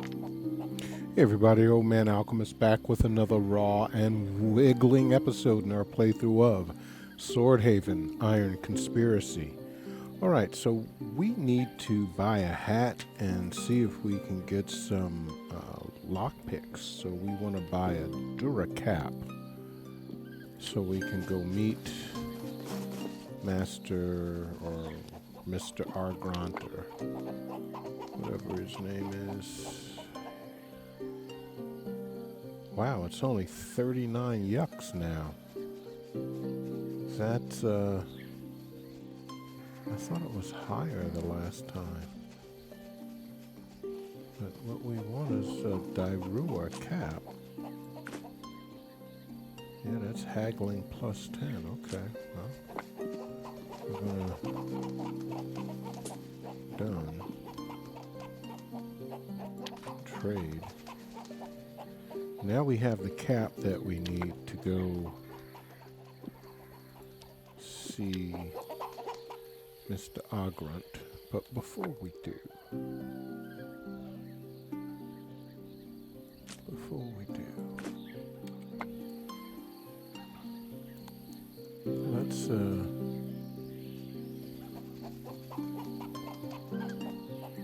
Hey everybody, Old Man Alchemist back with another raw and wiggling episode in our playthrough of Swordhaven, Iron Conspiracy. Alright, so we need to buy a hat and see if we can get some lockpicks. So we want to buy a Dura cap so we can go meet Master or Mr. Agranat or whatever his name is. Wow, it's only 39 yucks now. That's, I thought it was higher the last time. But what we want is a Dairua cap. Yeah, that's haggling plus 10. Okay, well, we're gonna... Done. Trade. Now we have the cap that we need to go see Mr. Agranat. But before we do,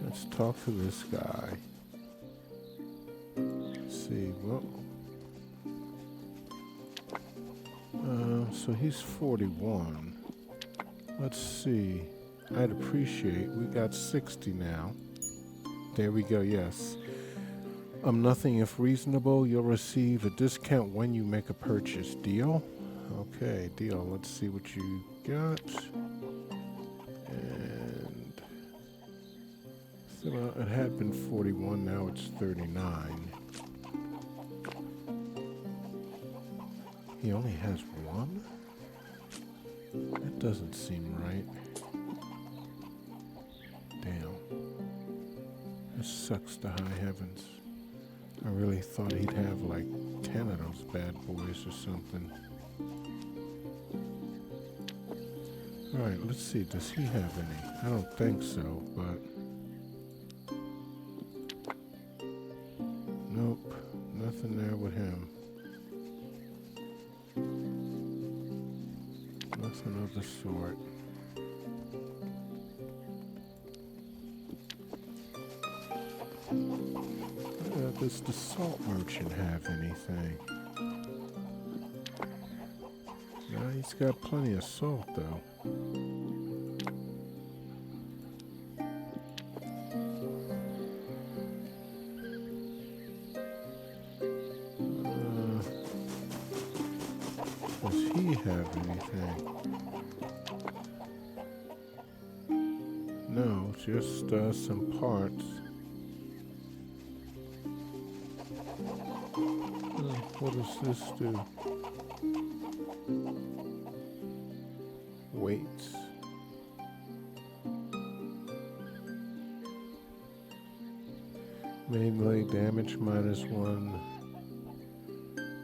let's talk to this guy. See, well, so he's 41. Let's see. I'd appreciate. We got 60 now. There we go. Yes. Nothing if reasonable. You'll receive a discount when you make a purchase. Deal? Okay, deal. Let's see what you got. And so it had been 41. Now it's 39. He only has one? That doesn't seem right. Damn. This sucks to high heavens. I really thought he'd have like 10 of those bad boys or something. Alright, let's see. Does he have any? I don't think so, but... Nope. Nothing there with him. Nothing of the sort. Does the salt merchant have anything? No, he's got plenty of salt though. Does he have anything? No, just some parts. What does this do? Weights. Mainly damage -1.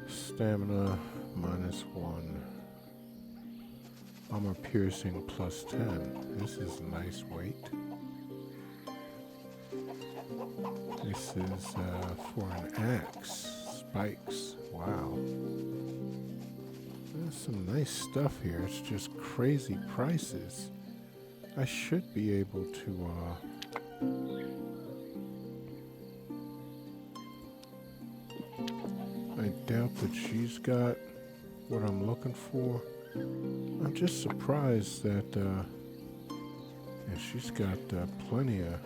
Stamina -1. Armor piercing +10. This is a nice weight. This is for an axe. Spikes. Wow. There's some nice stuff here. It's just crazy prices. I should be able to I doubt that she's got what I'm looking for. I'm just surprised that yeah, she's got plenty of,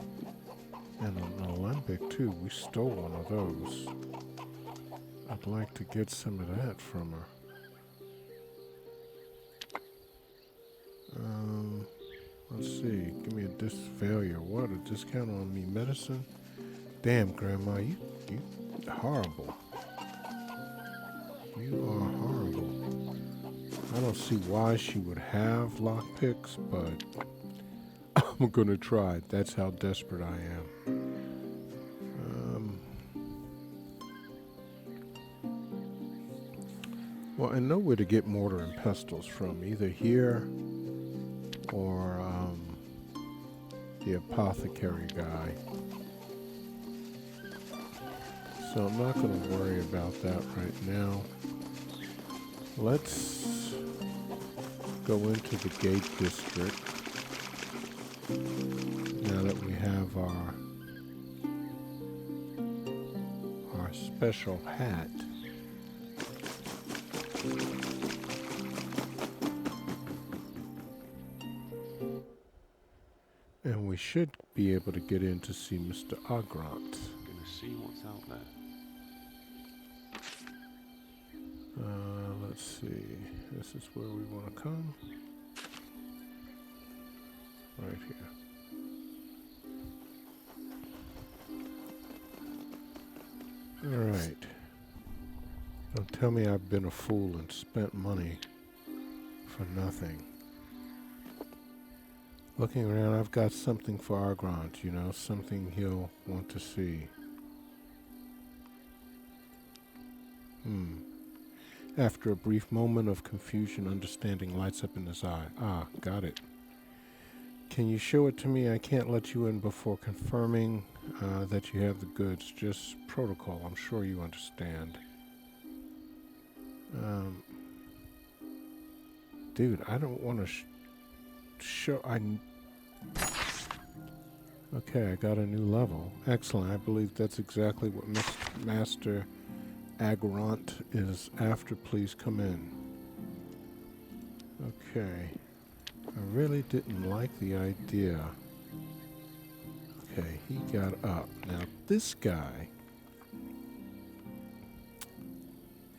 and an Olympic too. We stole one of those. I'd like to get some of that from her. Let's see. Give me a failure. What? A discount on me medicine? Damn, Grandma, you horrible. You are horrible. I don't see why she would have lockpicks, but I'm gonna try. That's how desperate I am. Well, I know where to get mortar and pestles from. Either here or the apothecary guy. So I'm not going to worry about that right now. Let's go into the gate district now that we have our special hat. And we should be able to get in to see Mr. Agranat. Gonna see what's out there. Let's see. This is where we want to come. Right here. Alright. Don't tell me I've been a fool and spent money for nothing. Looking around, I've got something for Agranat, you know, something he'll want to see. After a brief moment of confusion, understanding lights up in his eye. Ah, got it. Can you show it to me? I can't let you in before confirming that you have the goods. Just protocol. I'm sure you understand. Dude, I don't want to show... Okay, I got a new level. Excellent. I believe that's exactly what Master Agranat is after. Please come in. Okay. I really didn't like the idea. Okay, he got up. Now this guy,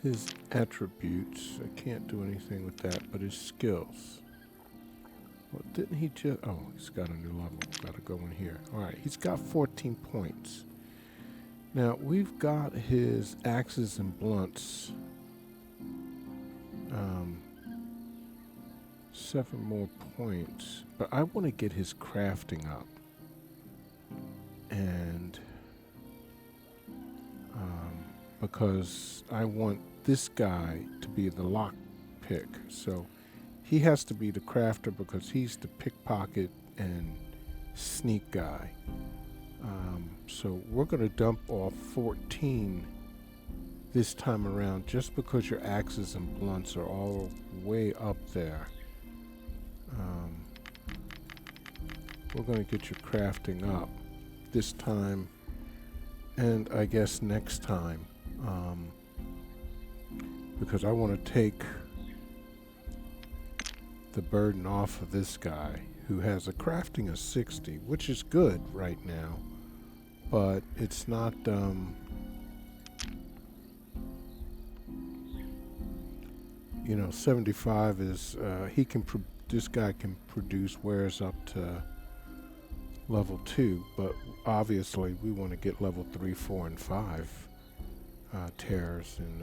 his attributes, I can't do anything with that, but his skills. Well, didn't he just... Oh, he's got a new level. Gotta go in here. Alright, he's got 14 points. Now, we've got his axes and blunts. 7 more points. But I want to get his crafting up. And... because I want this guy to be the lockpick. So... he has to be the crafter because he's the pickpocket and sneak guy. So we're going to dump off 14 this time around just because your axes and blunts are all way up there. We're going to get your crafting up this time and I guess next time. Because I want to take the burden off of this guy who has a crafting of 60, which is good right now, but it's not you know, 75 is this guy can produce wares up to level 2, but obviously we want to get level 3, 4, and 5 tears and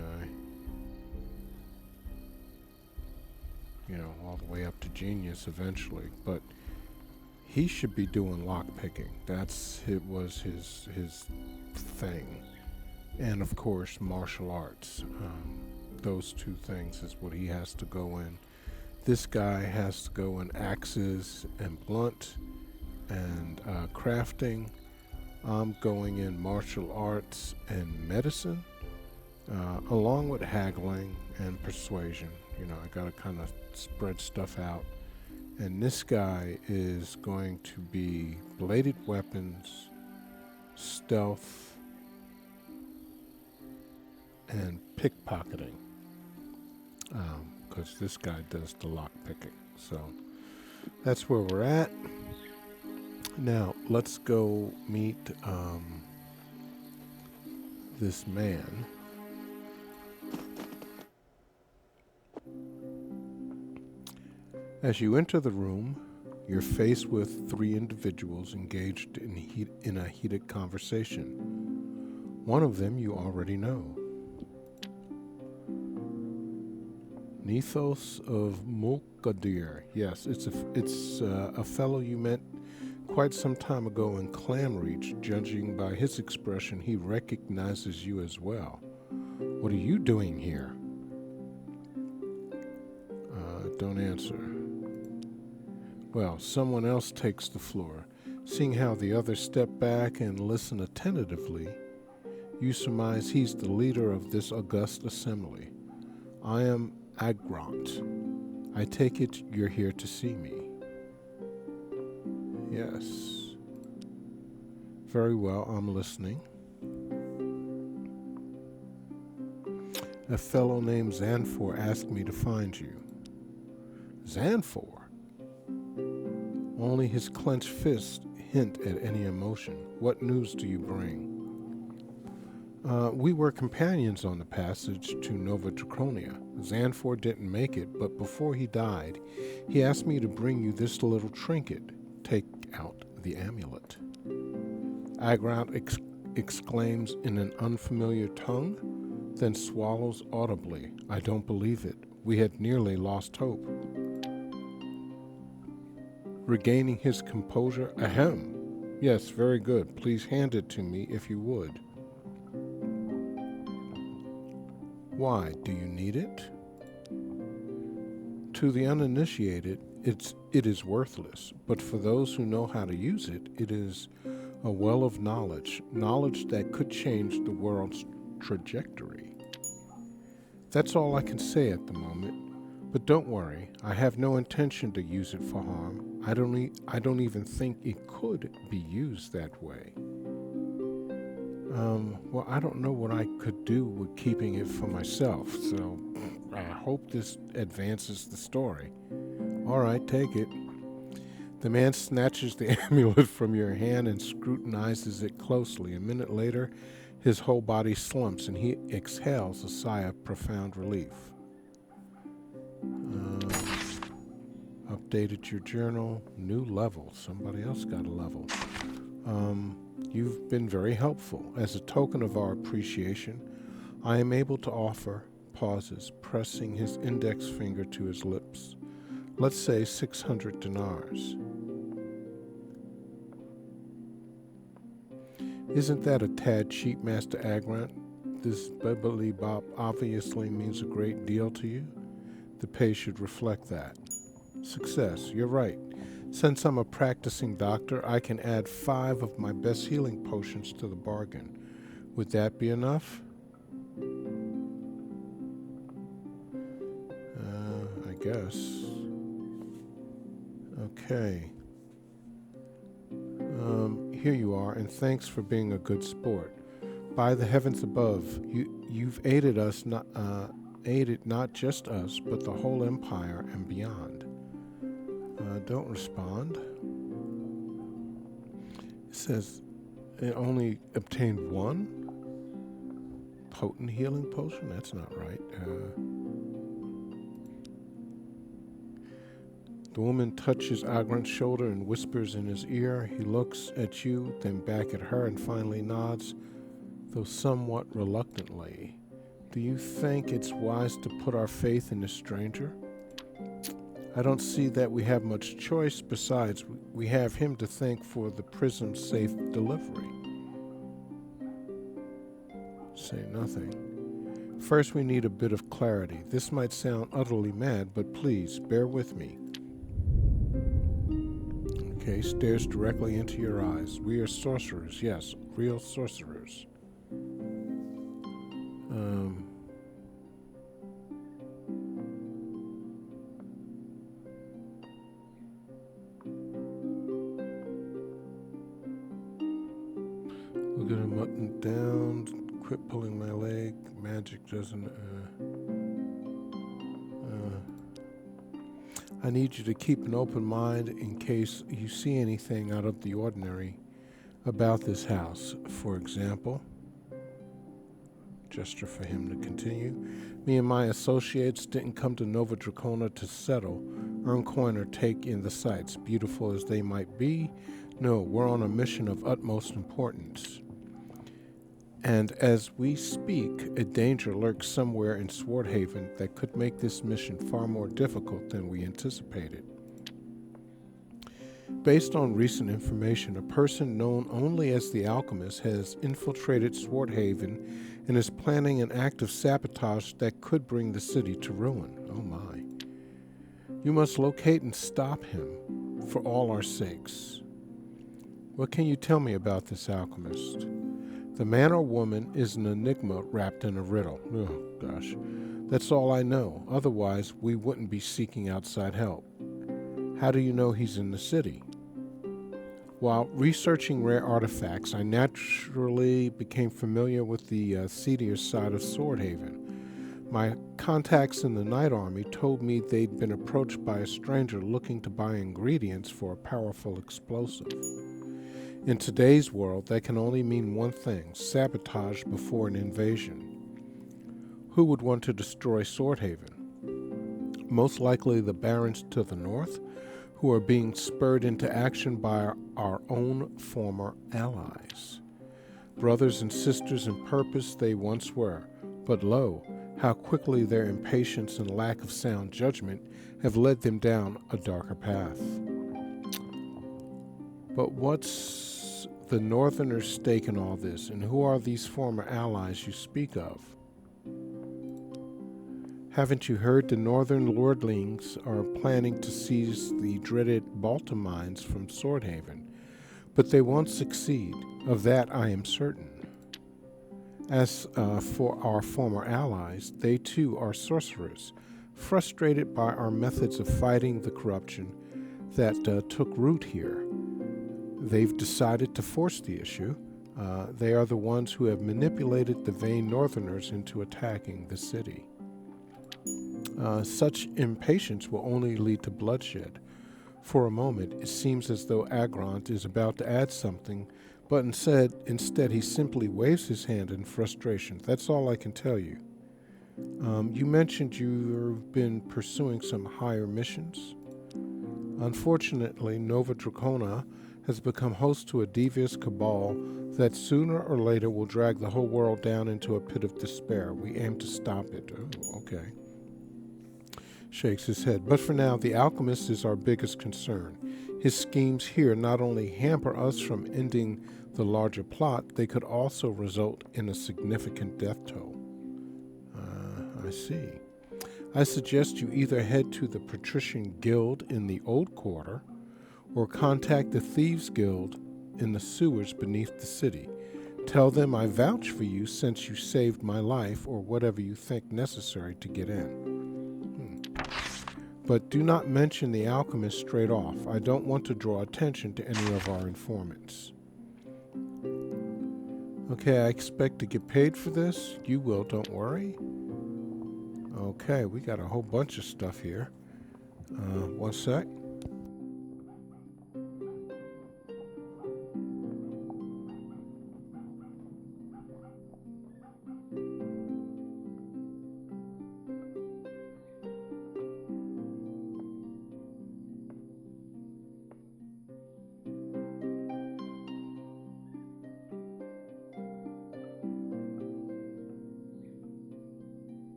you know, all the way up to genius eventually, but he should be doing lock picking. Was his thing, and of course martial arts. Those two things is what he has to go in. This guy has to go in axes and blunt and crafting. I'm going in martial arts and medicine, along with haggling and persuasion. You know, I gotta kind of spread stuff out. And this guy is going to be bladed weapons, stealth, and pickpocketing. Because this guy does the lock picking. So that's where we're at. Now let's go meet this man. As you enter the room, you're faced with 3 individuals engaged in a heated conversation. One of them you already know. Nethos of Mulkadir. Yes, it's a fellow you met quite some time ago in Clanreach. Judging by his expression, he recognizes you as well. What are you doing here? Don't answer. Well, someone else takes the floor. Seeing how the others step back and listen attentively, You surmise he's the leader of this august assembly. I am Agranat. I take it you're here to see me. Yes. Very well, I'm listening. A fellow named Xanfor asked me to find you. Xanfor? Only his clenched fist hint at any emotion. What news do you bring? We were companions on the passage to Nova Draconia. Xanfor didn't make it, but before he died, he asked me to bring you this little trinket. Take out the amulet. Agranat exclaims in an unfamiliar tongue, then swallows audibly. I don't believe it. We had nearly lost hope. Regaining his composure, ahem. Yes, very good. Please hand it to me if you would. Why, do you need it? To the uninitiated, it is worthless, but for those who know how to use it, it is a well of knowledge that could change the world's trajectory. That's all I can say at the moment, but don't worry, I have no intention to use it for harm. I don't even think it could be used that way. Well, I don't know what I could do with keeping it for myself, so I hope this advances the story. All right, take it. The man snatches the amulet from your hand and scrutinizes it closely. A minute later, his whole body slumps and he exhales a sigh of profound relief. Updated your journal. New level. Somebody else got a level. You've been very helpful. As a token of our appreciation, I am able to offer, pauses, pressing his index finger to his lips. Let's say 600 dinars. Isn't that a tad cheap, Master Agranat? This bubbly bop obviously means a great deal to you. The pay should reflect that. Success, you're right. Since I'm a practicing doctor, I can add 5 of my best healing potions to the bargain. Would that be enough? I guess. Okay. Here you are, and thanks for being a good sport. By the heavens above, you've aided us, aided not just us, but the whole empire and beyond. Don't respond. It says it only obtained 1 potent healing potion. That's not right. The woman touches Agranat's shoulder and whispers in his ear. He looks at you, then back at her, and finally nods, though somewhat reluctantly. Do you think it's wise to put our faith in a stranger? I don't see that we have much choice. Besides, we have him to thank for the prism's safe delivery. Say nothing. First, we need a bit of clarity. This might sound utterly mad, but please, bear with me. Okay, stares directly into your eyes. We are sorcerers, yes, real sorcerers. Look at him up and down. Quit pulling my leg. Magic doesn't. I need you to keep an open mind in case you see anything out of the ordinary about this house. For example, gesture for him to continue. Me and my associates didn't come to Nova Draconia to settle, earn coin, or take in the sights, beautiful as they might be. No, we're on a mission of utmost importance. And as we speak, a danger lurks somewhere in Swordhaven that could make this mission far more difficult than we anticipated. Based on recent information, a person known only as the Alchemist has infiltrated Swordhaven and is planning an act of sabotage that could bring the city to ruin. Oh my. You must locate and stop him for all our sakes. What can you tell me about this alchemist? The man or woman is an enigma wrapped in a riddle. Oh, gosh. That's all I know. Otherwise, we wouldn't be seeking outside help. How do you know he's in the city? While researching rare artifacts, I naturally became familiar with the seedier side of Swordhaven. My contacts in the Night Army told me they'd been approached by a stranger looking to buy ingredients for a powerful explosive. In today's world, that can only mean one thing: sabotage before an invasion. Who would want to destroy Swordhaven? Most likely the barons to the north, who are being spurred into action by our own former allies. Brothers and sisters in purpose they once were, but lo, how quickly their impatience and lack of sound judgment have led them down a darker path. But what's the Northerners' stake in all this, and who are these former allies you speak of? Haven't you heard the Northern lordlings are planning to seize the dreaded Balta mines from Swordhaven? But they won't succeed, of that I am certain. As for our former allies, they too are sorcerers, frustrated by our methods of fighting the corruption that took root here. They've decided to force the issue. They are the ones who have manipulated the vain Northerners into attacking the city. Such impatience will only lead to bloodshed. For a moment, it seems as though Agranat is about to add something, but instead he simply waves his hand in frustration. That's all I can tell you. You mentioned you've been pursuing some higher missions. Unfortunately, Nova Dracona has become host to a devious cabal that sooner or later will drag the whole world down into a pit of despair. We aim to stop it. Oh, okay. Shakes his head. But for now, the alchemist is our biggest concern. His schemes here not only hamper us from ending the larger plot, they could also result in a significant death toll. I see. I suggest you either head to the Patrician Guild in the Old Quarter or contact the Thieves Guild in the sewers beneath the city. Tell them I vouch for you since you saved my life, or whatever you think necessary to get in. But do not mention the alchemist straight off. I don't want to draw attention to any of our informants. Okay, I expect to get paid for this. You will, don't worry. Okay, we got a whole bunch of stuff here. One sec.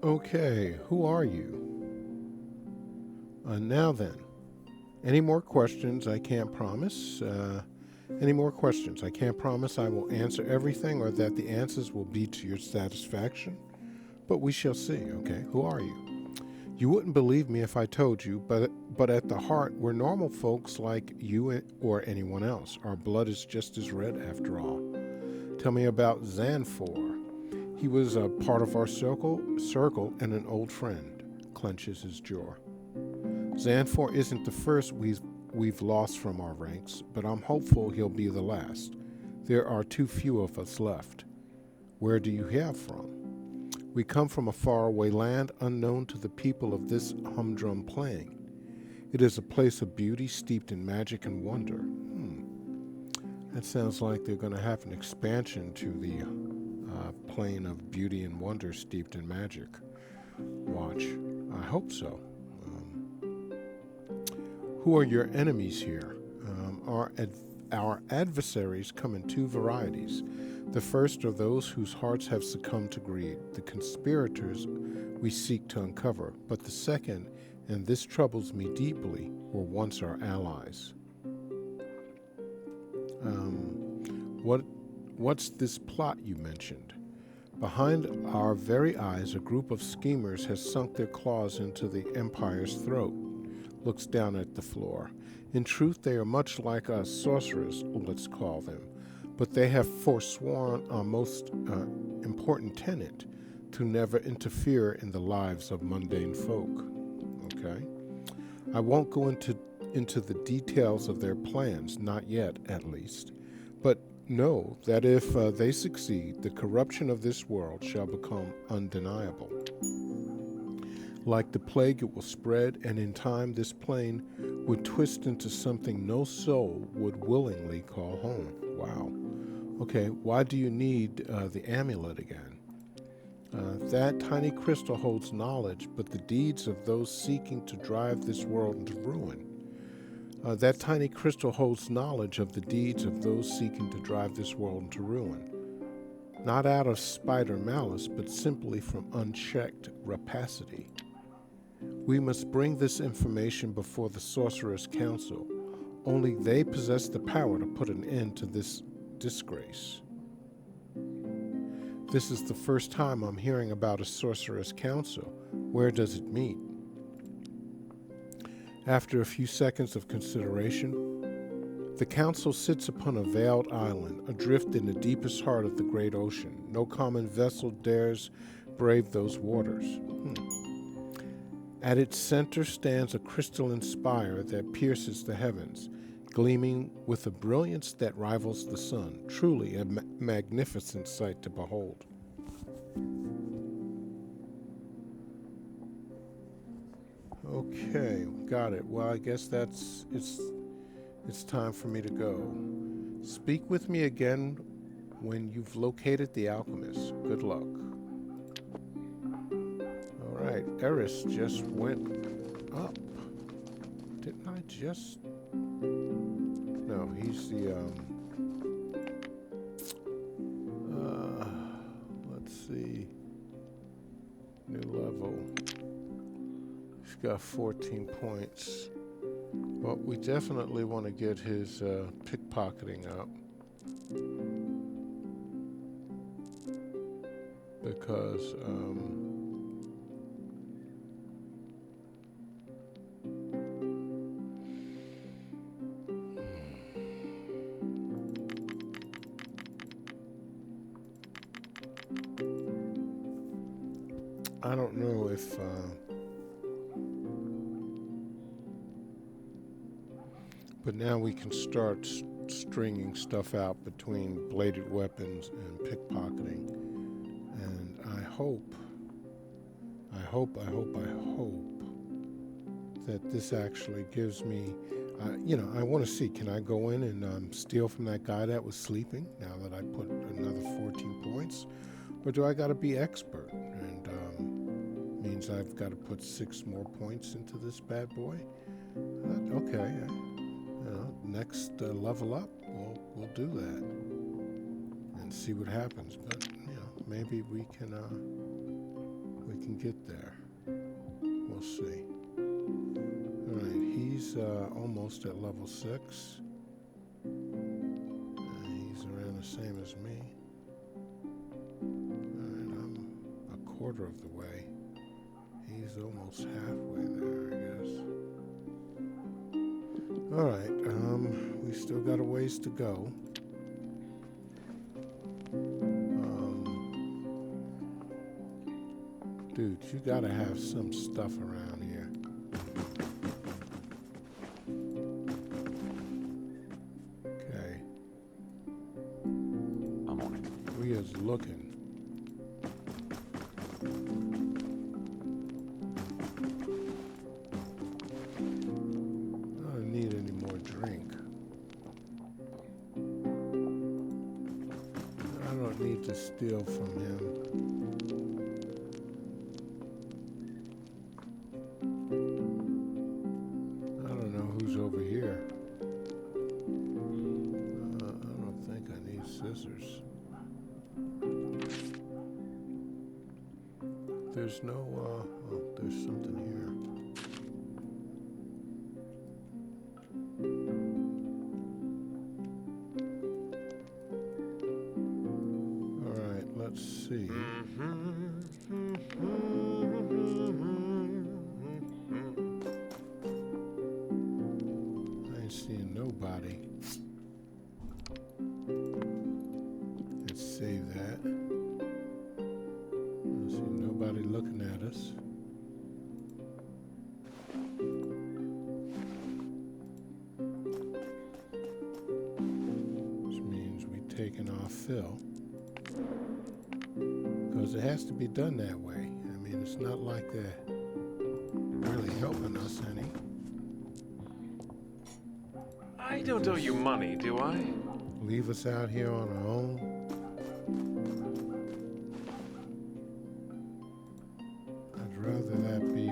Okay, who are you? Now then, any more questions? I can't promise. Any more questions? I can't promise I will answer everything or that the answers will be to your satisfaction, but we shall see. Okay, who are you? You wouldn't believe me if I told you, but at the heart, we're normal folks like you or anyone else. Our blood is just as red after all. Tell me about Xanfor. He was a part of our circle and an old friend. Clenches his jaw. Xanfor isn't the first we've lost from our ranks, but I'm hopeful he'll be the last. There are too few of us left. Where do you hail from? We come from a faraway land unknown to the people of this humdrum plain. It is a place of beauty steeped in magic and wonder. That sounds like they're going to have an expansion to the plane of beauty and wonder steeped in magic. Watch. I hope so. Who are your enemies here? Our adversaries come in two varieties. The first are those whose hearts have succumbed to greed, the conspirators we seek to uncover. But the second, and this troubles me deeply, were once our allies. What's this plot you mentioned? Behind our very eyes, a group of schemers has sunk their claws into the Empire's throat. looks down at the floor. In truth, they are much like us sorcerers, let's call them, but they have forsworn our most important tenet, to never interfere in the lives of mundane folk. Okay? I won't go into the details of their plans, not yet at least, but know that if they succeed, the corruption of this world shall become undeniable. Like the plague, it will spread, and in time this plane would twist into something no soul would willingly call home. Wow. Okay, why do you need the amulet again? That tiny crystal holds knowledge, but the deeds of those seeking to drive this world into ruin. That tiny crystal holds knowledge of the deeds of those seeking to drive this world into ruin. Not out of spite or malice, but simply from unchecked rapacity. We must bring this information before the Sorcerer's Council. Only they possess the power to put an end to this disgrace. This is the first time I'm hearing about a Sorcerer's Council. Where does it meet? After a few seconds of consideration, the council sits upon a veiled island, adrift in the deepest heart of the great ocean. No common vessel dares brave those waters. At its center stands a crystalline spire that pierces the heavens, gleaming with a brilliance that rivals the sun. Truly a magnificent sight to behold. Okay, got it. Well, I guess it's time for me to go. Speak with me again when you've located the alchemist. Good luck. All right, Eris just went up. Didn't I just? No, he's the let's see. New level. He's got 14 points. Well, we definitely want to get his pickpocketing up. Because I don't know if but now we can start stringing stuff out between bladed weapons and pickpocketing. And I hope that this actually gives me, I want to see, can I go in and steal from that guy that was sleeping now that I put another 14 points? Or do I got to be expert? And means I've got to put 6 more points into this bad boy? Okay. Next level up, we'll do that and see what happens. But maybe we can get there. We'll see. All right, he's almost at level 6. He's around the same as me. All right, I'm a quarter of the way. He's almost halfway there, I guess. All right, we still got a ways to go. Dude, you gotta have some stuff around here. Okay. I'm on it. We is looking. I don't need any more drink. I don't need to steal from him. Over here. I don't think I need scissors. There's no, there's something here. All right, let's see. nobody. Let's save that. I see nobody looking at us. Which means we've taken our fill. Because it has to be done that way. I mean, it's not like they're really helping us any. I don't owe you money, do I? Leave us out here on our own. I'd rather that be,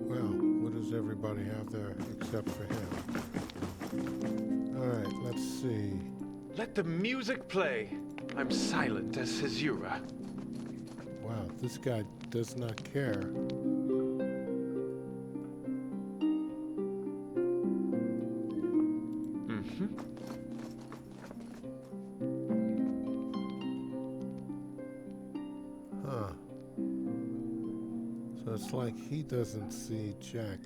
well, what does everybody have there except for him? Alright, let's see. Let the music play. I'm silent as Caesura. Wow, this guy does not care. Huh. So it's like he doesn't see Jack.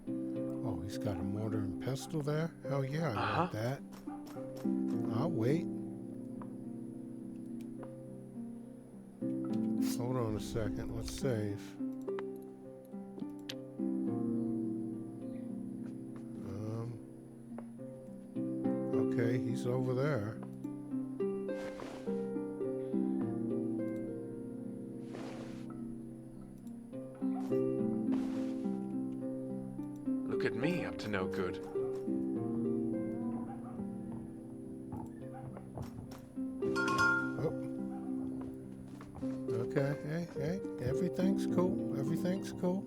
Oh, he's got a mortar and pestle there? Hell yeah, I want that. I'll wait. Hold on a second. Let's save. Okay, he's over there. Look at me, up to no good. Oh. Okay, hey, everything's cool. Everything's cool.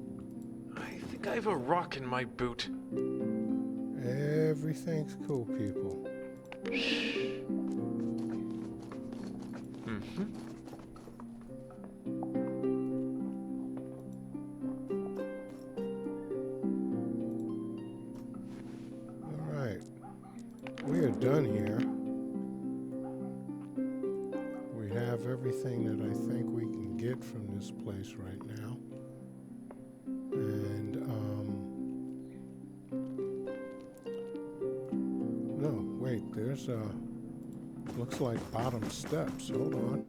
I think I have a rock in my boot. Everything's cool, people. Alright. We are done here. We have everything that I think we can get from this place right now. And, no, wait, there's looks like bottom steps. Hold on.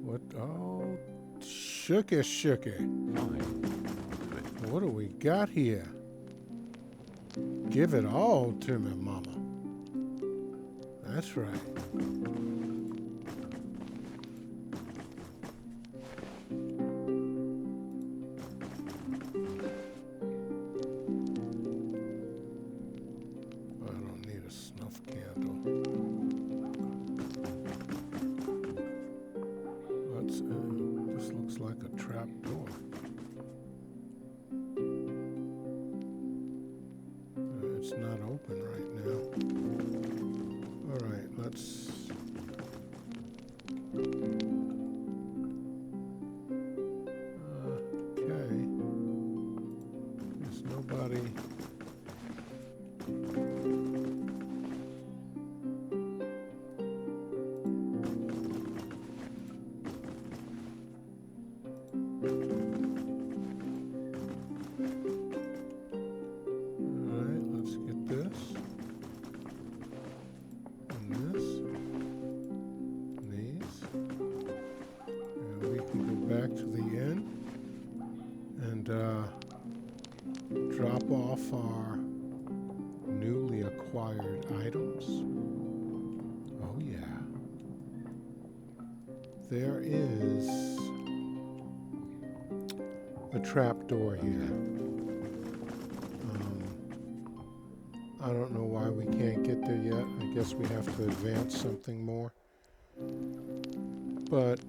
What? Oh, shooky. What do we got here? Give it all to me, mama. That's right. It's not open right now. All right, let's... Okay. There's nobody... back to the inn and drop off our newly acquired items. Oh yeah. There is a trap door here. I don't know why we can't get there yet. I guess we have to advance something more. But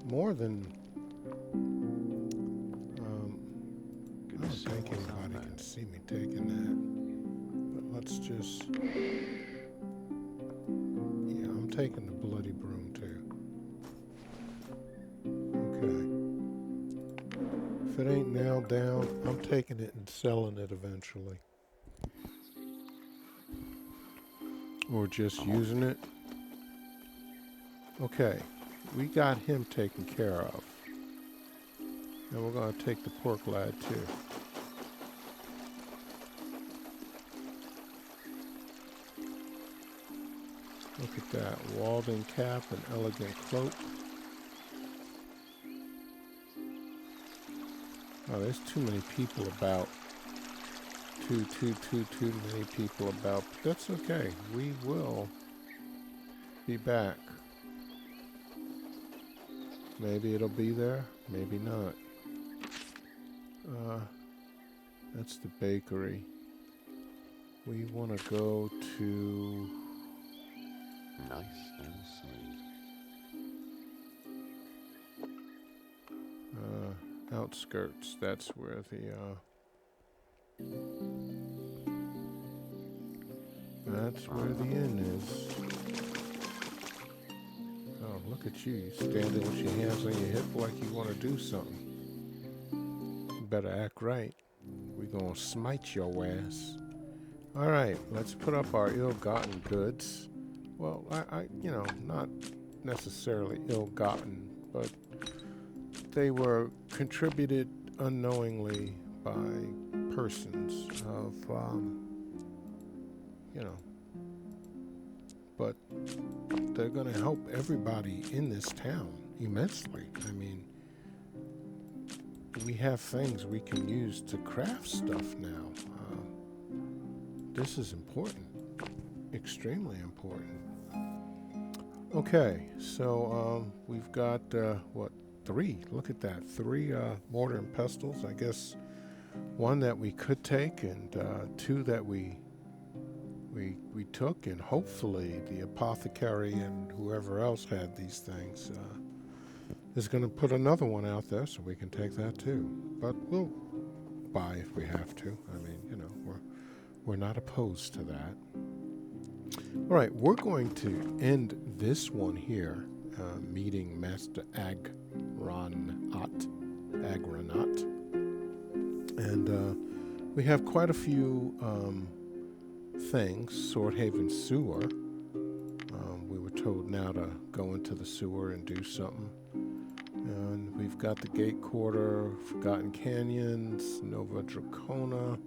more than I don't think anybody can see me taking that. But let's just... Yeah, I'm taking the bloody broom too. Okay. If it ain't nailed down, I'm taking it and selling it eventually. Or just using it? Okay, we got him taken care of. And we're going to take the pork lad too. Look at that. Walden cap and elegant cloak. Oh, there's too many people about. Too many people about. But that's okay. We will be back. Maybe it'll be there. Maybe not. That's the bakery. We want to go to... Nice and sweet. outskirts. That's where the... that's where the inn is. Oh, look at you. You're standing with your hands on your hip like you want to do something. You better act right. We're going to smite your ass. All right, let's put up our ill-gotten goods. Well, I not necessarily ill-gotten, but they were contributed unknowingly by persons of, but they're going to help everybody in this town immensely. I mean, we have things we can use to craft stuff now. This is important, extremely important. Okay, so we've got, three? Look at that, three mortar and pestles. I guess one that we could take, and two that we took, and hopefully the apothecary and whoever else had these things is going to put another one out there so we can take that too. But we'll buy if we have to. I mean, we're not opposed to that. All right, we're going to end this one here, meeting Master Agranat, and we have quite a few things. Swordhaven sewer. We were told now to go into the sewer and do something. And we've got the Gate Quarter, Forgotten Canyons, Nova Dracona.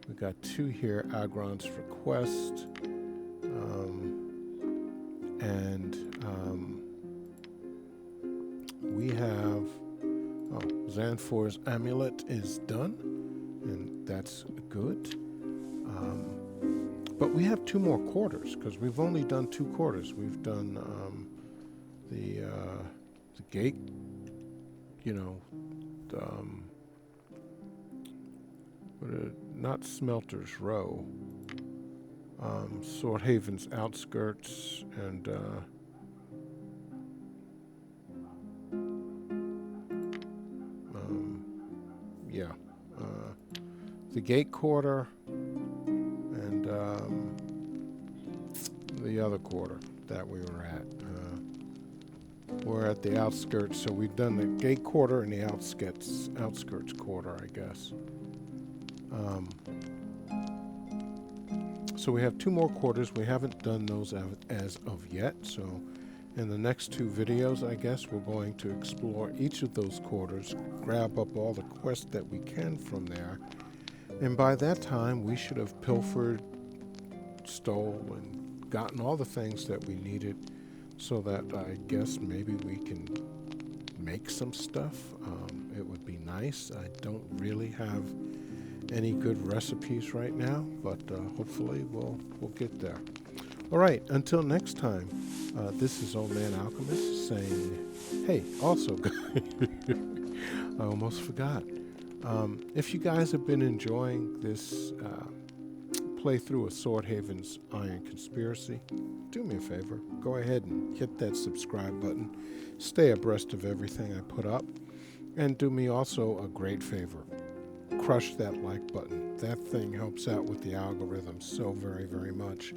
We got two here, Agranat's Request, and we have Xanfor's Amulet is done, and that's good. But we have two more quarters because we've only done two quarters. We've done the gate, not Smelter's Row, Swordhaven's outskirts, and the Gate Quarter, and the other quarter that we were at. We're at the outskirts, so we've done the Gate Quarter and the outskirts quarter, I guess. So we have two more quarters. We haven't done those as of yet, so in the next two videos, I guess, we're going to explore each of those quarters, grab up all the quests that we can from there, and by that time, we should have pilfered, stole, and gotten all the things that we needed so that I guess maybe we can make some stuff. It would be nice. I don't really have any good recipes right now, but hopefully we'll get there. All right, until next time, this is Old Man Alchemist saying, hey, also, I almost forgot. If you guys have been enjoying this playthrough of Swordhaven's Iron Conspiracy, do me a favor, go ahead and hit that subscribe button. Stay abreast of everything I put up. And do me also a great favor. Crush that like button. That thing helps out with the algorithm so very, very much.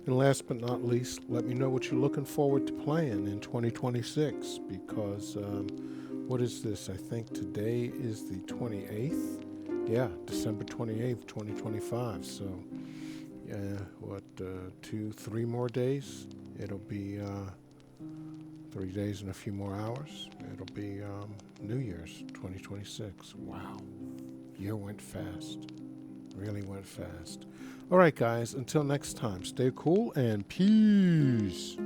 And last but not least, let me know what you're looking forward to playing in 2026, because what is this? I think today is the 28th. Yeah, December 28th, 2025. So 3 more days. It'll be 3 days and a few more hours. It'll be New Year's 2026. Wow. Year went fast. Really went fast. All right, guys. Until next time, stay cool and peace.